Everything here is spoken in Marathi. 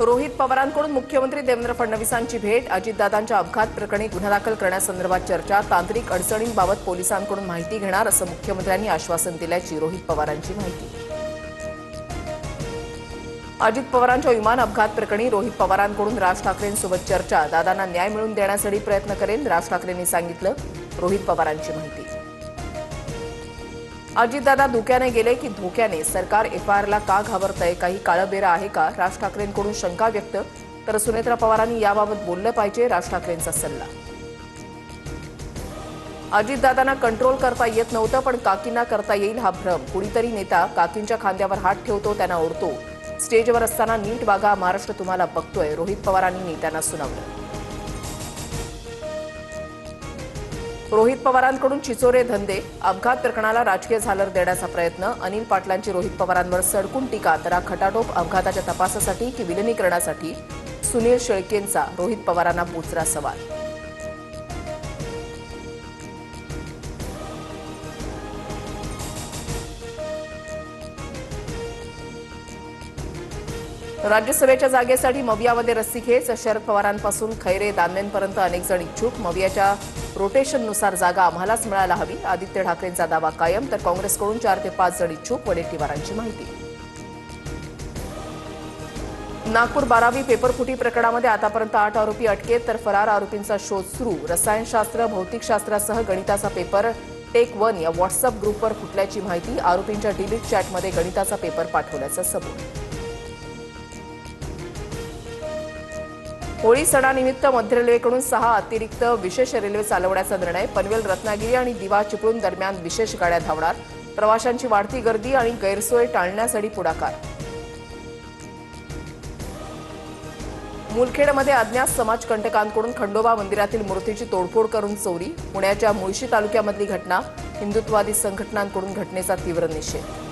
रोहित पवारांकडून मुख्यमंत्री देवेंद्र फडणवीसांची भेट, अजितदादांच्या अपघात प्रकरणी गुन्हा दाखल करण्यासंदर्भात चर्चा, तांत्रिक अडचणींबाबत पोलिसांकडून माहिती घेणार असं मुख्यमंत्र्यांनी आश्वासन दिल्याची रोहित पवारांची माहिती. अजित पवारांच्या विमान अपघात प्रकरणी रोहित पवारांकडून राज ठाकरेंसोबत चर्चा, दादांना न्याय मिळवून देण्यासाठी प्रयत्न करेन, राज ठाकरेंनी सांगितलं. रोहित पवारांची माहिती. अजितदादा धोक्याने गेले की धोक्याने, सरकार एफआयआरला का घाबरतंय, काही काळबेरा आहे का, राज ठाकरेंकडून शंका व्यक्त. तर सुनेत्रा पवारांनी याबाबत बोललं पाहिजे, राज ठाकरेंचा सल्ला. अजितदादांना कंट्रोल करता येत नव्हतं, पण काकींना करता येईल हा भ्रम. कुणीतरी नेता काकींच्या खांद्यावर हात ठेवतो, त्यांना ओढतो. स्टेजवर असताना नीट वागा, महाराष्ट्र तुम्हाला बघतोय, रोहित पवारांनी नेत्यांना सुनावलं. रोहित पवारांकडून चिचोरे धंदे, अपघात प्रकरणाला राजकीय झालर देण्याचा प्रयत्न, अनिल पाटलांची रोहित पवारांवर सडकून टीका. तर हा खटाटोप अपघाताच्या तपासासाठी की विलिनीकरणासाठी, सुनील शेळकेंचा रोहित पवारांना बोचरा सवाल. राज्यसभेच्या जागेसाठी मवियामध्ये रस्सीखेच, शरद पवारांपासून खैरे दानवेंपर्यंत अनेक जण इच्छुक. मवियाच्या रोटेशननुसार जागा आम्हालाच मिळायला हवी, आदित्य ठाकरेंचा दावा कायम. तर काँग्रेसकडून 4 ते 5 जण इच्छुक, वडेट्टीवारांची माहिती. नागपूर 12वी पेपरफुटी प्रकरणामध्ये आतापर्यंत 8 आरोपी अटकेत, तर फरार आरोपींचा शोध सुरू. रसायनशास्त्र, भौतिकशास्त्रासह गणिताचा पेपर टेक 1 या व्हॉट्सअप ग्रुपवर फुटल्याची माहिती. आरोपींच्या डिलीट चॅटमध्ये गणिताचा पेपर पाठवल्याचं सबूत. होळी सणानिमित्त मध्य रेल्वेकडून 6 अतिरिक्त विशेष रेल्वे चालवण्याचा निर्णय. पनवेल, रत्नागिरी आणि दिवा चिपळूण दरम्यान विशेष गाड्या धावणार. प्रवाशांची वाढती गर्दी आणि गैरसोय टाळण्यासाठी पुढाकार. मुलखेडमध्ये अज्ञात समाजकंटकांकडून खंडोबा मंदिरातील मूर्तीची तोडफोड करून चोरी. पुण्याच्या मुळशी तालुक्यामधली घटना. हिंदुत्ववादी संघटनांकडून घटनेचा तीव्र निषेध.